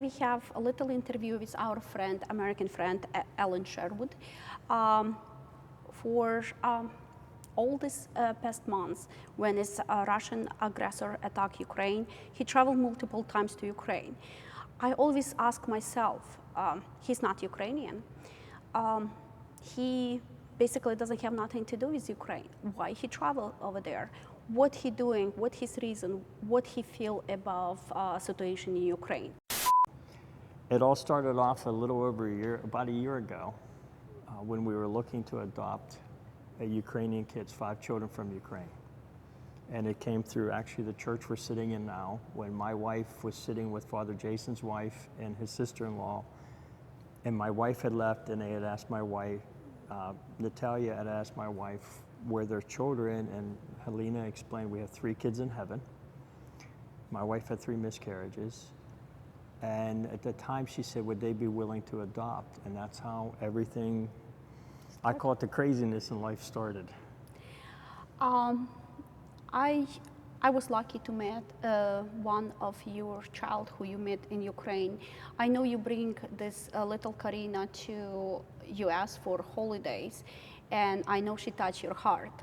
We have a little interview with our friend, American friend, Ellen Sherwood. Um, for all these past months, when this Russian aggressor attacked Ukraine, he traveled multiple times to Ukraine. I always ask myself, he's not Ukrainian. He basically doesn't have nothing to do with Ukraine. Why he traveled over there? What he doing? What his reason? What he feel about situation in Ukraine? It all started off a little over about a year ago, when we were looking to adopt Ukrainian kids, 5 children from Ukraine. And it came through actually the church we're sitting in now, when my wife was sitting with Father Jason's wife and his sister-in-law, and my wife had left, and they had asked my wife, Natalia had asked my wife where their children, and Helena explained we have 3 kids in heaven. My wife had 3 miscarriages. And at the time she said, would they be willing to adopt? And that's how everything, I call it the craziness in life, started. I was lucky to meet one of your child who you met in Ukraine. I know you bring this little Karina to US for holidays, and I know she touched your heart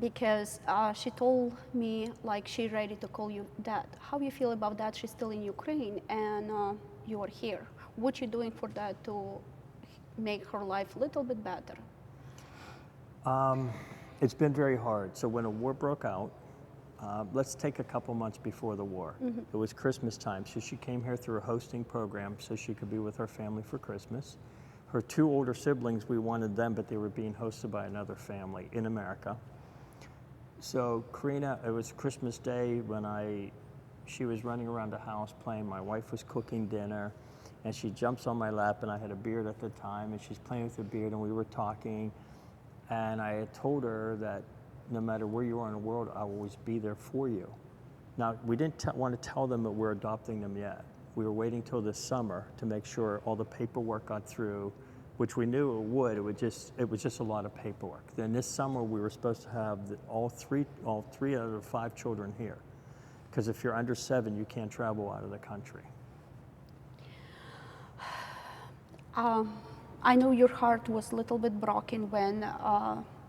because she told me like she's ready to call you dad. How you feel about that? She's still in Ukraine and you are here. What you doing for that to make her life a little bit better? It's been very hard. So when a war broke out, let's take a couple months before the war. Mm-hmm. It was Christmas time, so she came here through a hosting program so she could be with her family for Christmas. Her 2 older siblings, we wanted them, but they were being hosted by another family in America. So Karina, it was Christmas Day when she was running around the house playing. My wife was cooking dinner, and she jumps on my lap, and I had a beard at the time, and she's playing with the beard, and we were talking, and I had told her that no matter where you are in the world, I will always be there for you. Now, we didn't want to tell them that we're adopting them yet. We were waiting till this summer to make sure all the paperwork got through, which we knew it would. It was just a lot of paperwork. Then this summer we were supposed to have all three out of 5 children here, because if you're under 7, you can't travel out of the country. I know your heart was a little bit broken when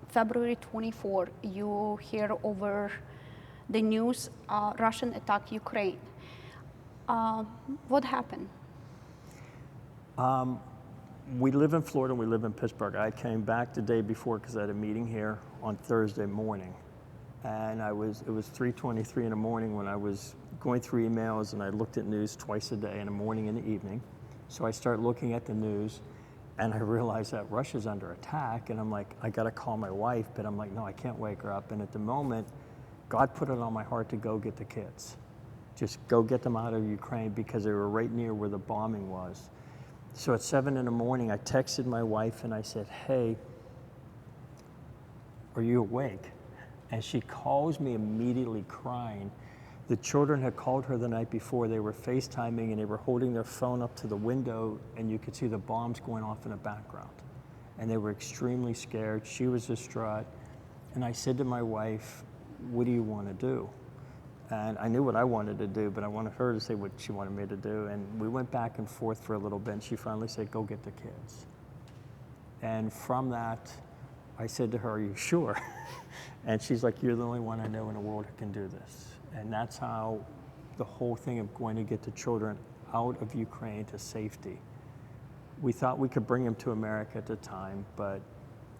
February 24 you hear over the news Russian attack Ukraine. What happened? We live in Florida, we live in Pittsburgh. I came back the day before because I had a meeting here on Thursday morning. And it was 3:23 in the morning when I was going through emails, and I looked at news twice a day, in the morning and the evening. So I start looking at the news, and I realized that Russia's under attack, and I'm like, I gotta call my wife, but I'm like, no, I can't wake her up. And at the moment, God put it on my heart to go get the kids. Just go get them out of Ukraine, because they were right near where the bombing was. So at 7 in the morning, I texted my wife and I said, hey, are you awake? And she calls me immediately crying. The children had called her the night before. They were FaceTiming, and they were holding their phone up to the window, and you could see the bombs going off in the background. And they were extremely scared. She was distraught. And I said to my wife, what do you want to do? And I knew what I wanted to do, but I wanted her to say what she wanted me to do. And we went back and forth for a little bit, and she finally said, go get the kids. And from that, I said to her, are you sure? And she's like, you're the only one I know in the world who can do this. And that's how the whole thing of going to get the children out of Ukraine to safety. We thought we could bring them to America at the time, but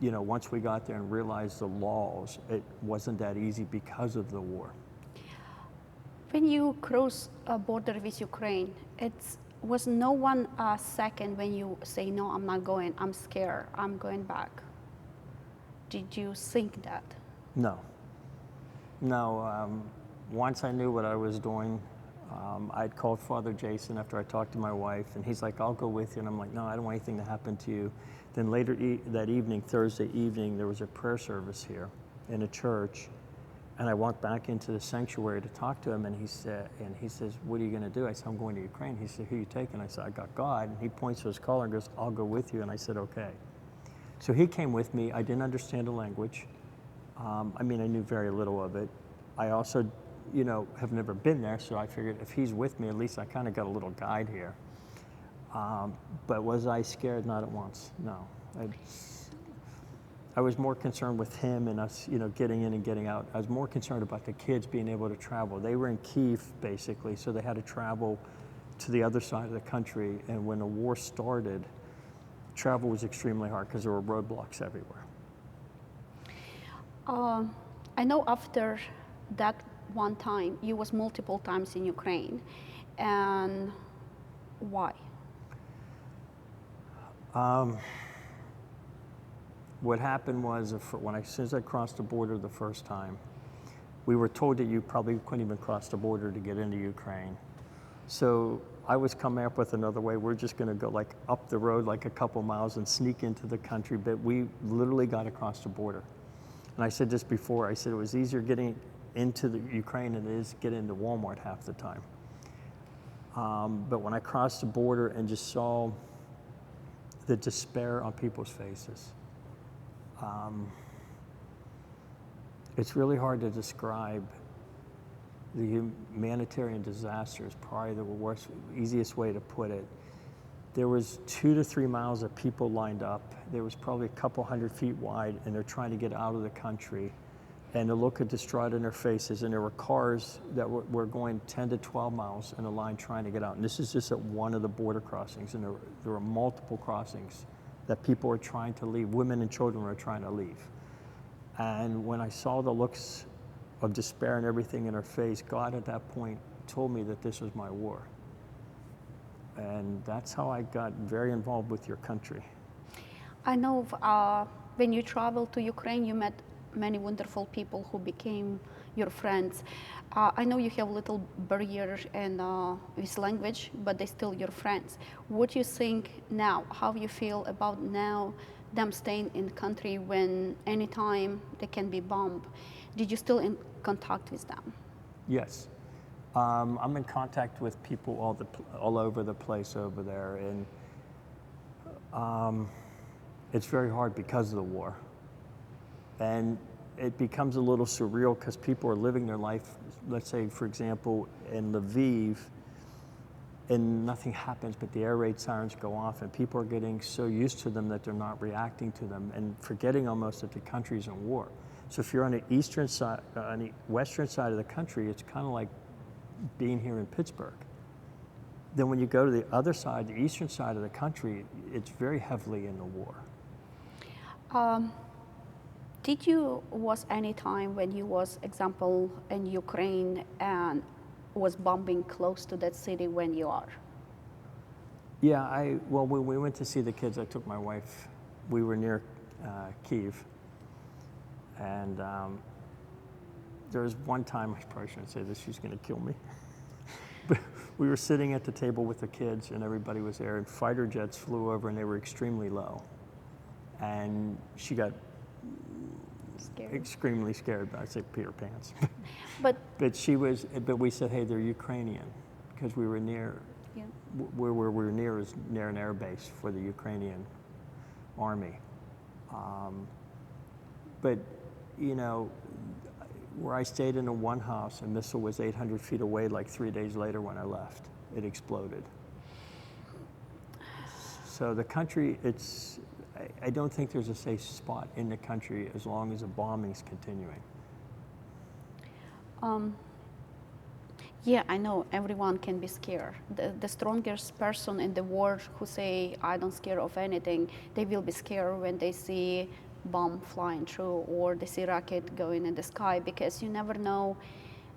once we got there and realized the laws, it wasn't that easy because of the war. When you cross a border with Ukraine, it was no 1 second when you say, no, I'm not going, I'm scared, I'm going back. Did you think that? No. Once I knew what I was doing, I'd called Father Jason after I talked to my wife, and he's like, I'll go with you. And I'm like, no, I don't want anything to happen to you. Then later that evening, Thursday evening, there was a prayer service here in a church. And I walked back into the sanctuary to talk to him, and he says, what are you going to do? I said, I'm going to Ukraine. He said, who are you taking? I said, I got God. And he points to his collar and goes, I'll go with you. And I said, okay. So he came with me. I didn't understand the language. I knew very little of it. I also, have never been there, so I figured if he's with me, at least I kind of got a little guide here. But was I scared? Not at once, no. I was more concerned with him and us, getting in and getting out. I was more concerned about the kids being able to travel. They were in Kyiv, basically, so they had to travel to the other side of the country. And when the war started, travel was extremely hard because there were roadblocks everywhere. I know after that one time, you was multiple times in Ukraine, and why? What happened was, as soon as I crossed the border the first time, we were told that you probably couldn't even cross the border to get into Ukraine. So I was coming up with another way. We're just going to go like up the road like a couple miles and sneak into the country, but we literally got across the border. And I said this before, I said it was easier getting into the Ukraine than it is getting into Walmart half the time. But when I crossed the border and just saw the despair on people's faces, it's really hard to describe. The humanitarian disaster is probably the easiest way to put it. There was 2 to 3 miles of people lined up. There was probably a couple 100 feet wide, and they're trying to get out of the country. And the look of distraught in their faces, and there were cars that were going 10 to 12 miles in a line trying to get out. And this is just at one of the border crossings, and there were multiple crossings that people were trying to leave. Women and children were trying to leave. And when I saw the looks of despair and everything in her face, God at that point told me that this was my war. And that's how I got very involved with your country. I know when you traveled to Ukraine, you met many wonderful people who became your friends. I know you have little barrier in with language, but they're still your friends. What do you think now? How you feel about now them staying in the country when anytime they can be bombed? Did you still in contact with them? Yes. I'm in contact with people all over the place over there, and it's very hard because of the war. And it becomes a little surreal because people are living their life, let's say, for example, in Lviv, and nothing happens, but the air raid sirens go off, and people are getting so used to them that they're not reacting to them and forgetting almost that the country's in war. So if you're on the eastern side, on the western side of the country, it's kind of like being here in Pittsburgh. Then when you go to the other side, the eastern side of the country, it's very heavily in the war. Was any time when you was, example, in Ukraine and was bombing close to that city when you are? Yeah, when we went to see the kids, I took my wife. We were near Kyiv. And there was one time, I probably shouldn't say this, she's going to kill me. But we were sitting at the table with the kids, and everybody was there, and fighter jets flew over, and they were extremely low. And she got extremely scared, but I say Peter Pants. But we said, hey, they're Ukrainian, because we were near, where we were near is near an air base for the Ukrainian army. But where I stayed in one house, a missile was 800 feet away. Like 3 days later when I left, it exploded. So the country, I don't think there's a safe spot in the country as long as the bombing's continuing. Yeah, I know everyone can be scared. The strongest person in the world who say, I don't scare of anything, they will be scared when they see bomb flying through or they see rocket going in the sky, because you never know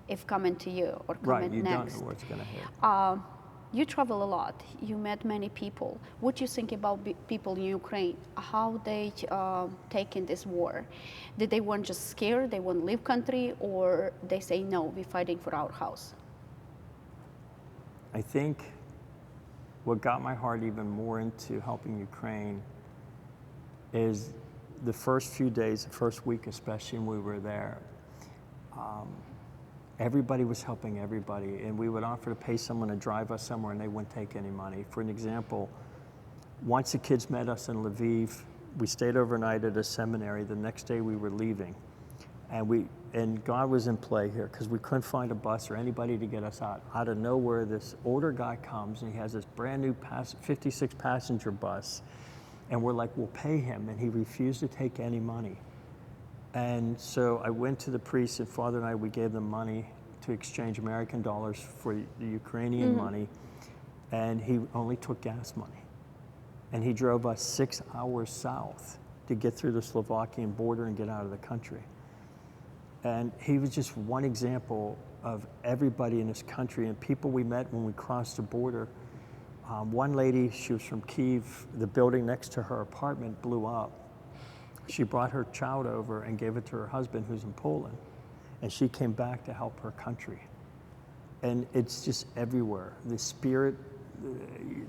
if coming to you or coming next. Right, you don't know where it's going to hit. You travel a lot. You met many people. What do you think about people in Ukraine? How they taking this war? Did they want just scared, they want to leave country, or they say, no, we're fighting for our house? I think what got my heart even more into helping Ukraine is the first few days, the first week especially when we were there, everybody was helping everybody, and we would offer to pay someone to drive us somewhere and they wouldn't take any money. For an example, once the kids met us in Lviv, we stayed overnight at a seminary. The next day we were leaving, And God was in play here because we couldn't find a bus or anybody to get us out. Out of nowhere, this older guy comes and he has this brand new 56 passenger bus. And we're like, we'll pay him. And he refused to take any money. And so I went to the priest, and Father and I, we gave them money to exchange American dollars for the Ukrainian money. And he only took gas money. And he drove us 6 hours south to get through the Slovakian border and get out of the country. And he was just one example of everybody in this country and people we met when we crossed the border. One lady, she was from Kyiv, the building next to her apartment blew up. She brought her child over and gave it to her husband who's in Poland. And she came back to help her country. And it's just everywhere. The spirit,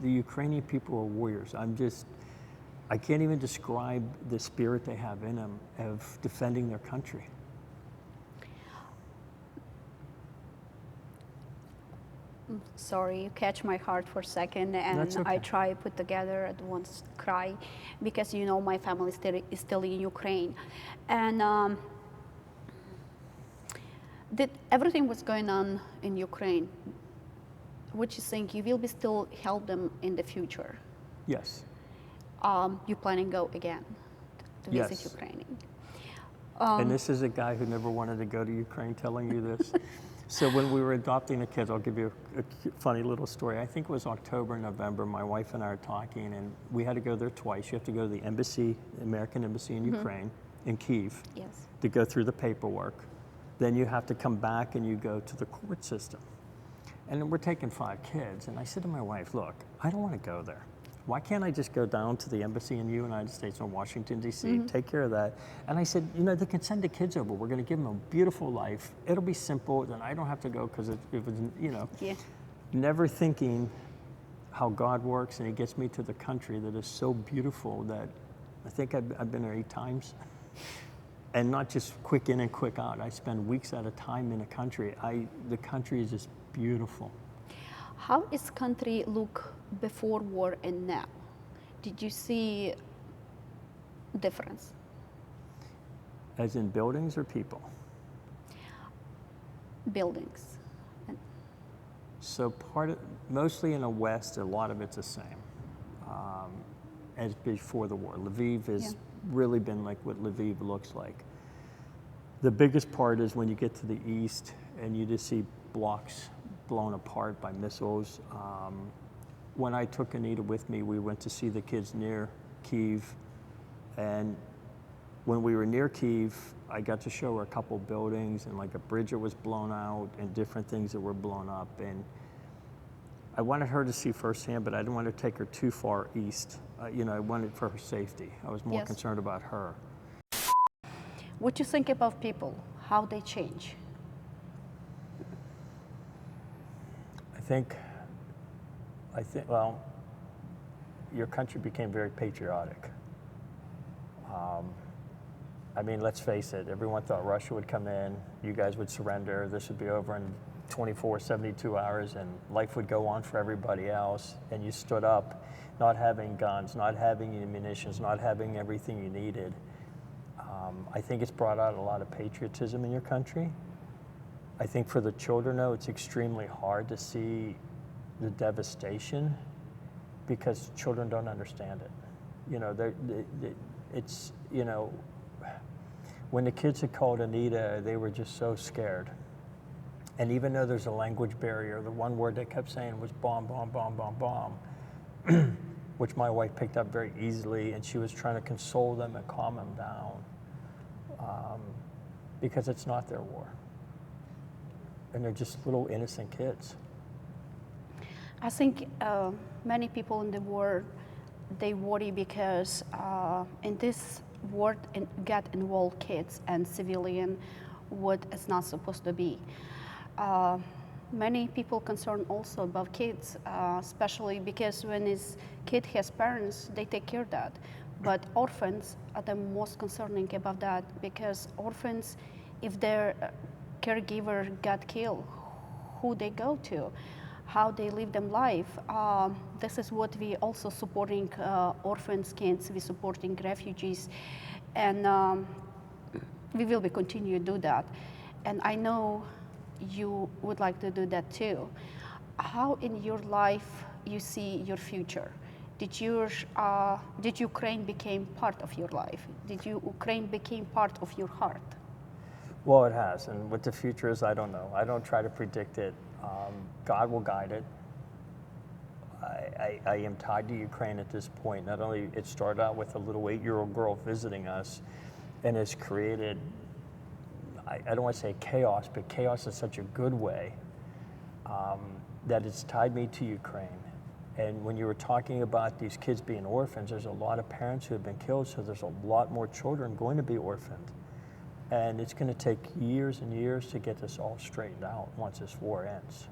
the Ukrainian people are warriors. I can't even describe the spirit they have in them of defending their country. Sorry, you catch my heart for a second, and That's okay. I try put together at once cry, because my family is still in Ukraine, and everything was going on in Ukraine. What you think you will be still help them in the future? Yes. You planning go again to visit Yes. Ukraine? And this is a guy who never wanted to go to Ukraine telling you this. So when we were adopting the kids, I'll give you a funny little story. I think it was October, November, my wife and I are talking, and we had to go there twice. You have to go to the embassy, American embassy in Ukraine, in Kyiv, Yes. to go through the paperwork. Then you have to come back and you go to the court system. And we're taking 5 kids. And I said to my wife, look, I don't want to go there. Why can't I just go down to the embassy in the United States in Washington, D.C., take care of that? And I said, they can send the kids over. We're going to give them a beautiful life. It'll be simple. Then I don't have to go because it was, Yeah. never thinking how God works. And he gets me to the country that is so beautiful that I think I've been there 8 times. And not just quick in and quick out. I spend weeks at a time in a country. The country is just beautiful. How is country look before war and now? Did you see difference? As in buildings or people? Buildings. So mostly in the West, a lot of it's the same as before the war. Lviv has really been like what Lviv looks like. The biggest part is when you get to the east and you just see blocks blown apart by missiles. When I took Anita with me, we went to see the kids near Kyiv. And when we were near Kyiv, I got to show her a couple buildings and like a bridge that was blown out and different things that were blown up. And I wanted her to see firsthand, but I didn't want to take her too far east. I wanted for her safety. I was more concerned about her. What do you think about people? How they change? I think, well, your country became very patriotic. Let's face it, everyone thought Russia would come in, you guys would surrender, this would be over in 24, 72 hours, and life would go on for everybody else. And you stood up, not having guns, not having munitions, not having everything you needed. I think it's brought out a lot of patriotism in your country. I think for the children, though, it's extremely hard to see the devastation because children don't understand it. When the kids had called Anita, they were just so scared. And even though there's a language barrier, the one word they kept saying was bomb, bomb, bomb, bomb, bomb, which my wife picked up very easily, and she was trying to console them and calm them down because it's not their war. And they're just little innocent kids. I think many people in the world, they worry because in this war get involved kids and civilian, what is not supposed to be. Many people concerned also about kids, especially because when his kid has parents, they take care of that. But orphans are the most concerning about that because orphans, if their caregiver got killed, who they go to, how they live their life. This is what we also supporting orphans, kids, we supporting refugees. And we will be continue to do that. And I know you would like to do that too. How in your life you see your future? Did Ukraine became part of your life? Did Ukraine became part of your heart? Well, it has, and what the future is, I don't know. I don't try to predict it. God will guide it. I am tied to Ukraine at this point. Not only it started out with a little 8-year-old girl visiting us, and has created, I don't want to say chaos, but chaos in such a good way, that it's tied me to Ukraine. And when you were talking about these kids being orphans, there's a lot of parents who have been killed, so there's a lot more children going to be orphaned. And it's going to take years and years to get this all straightened out once this war ends.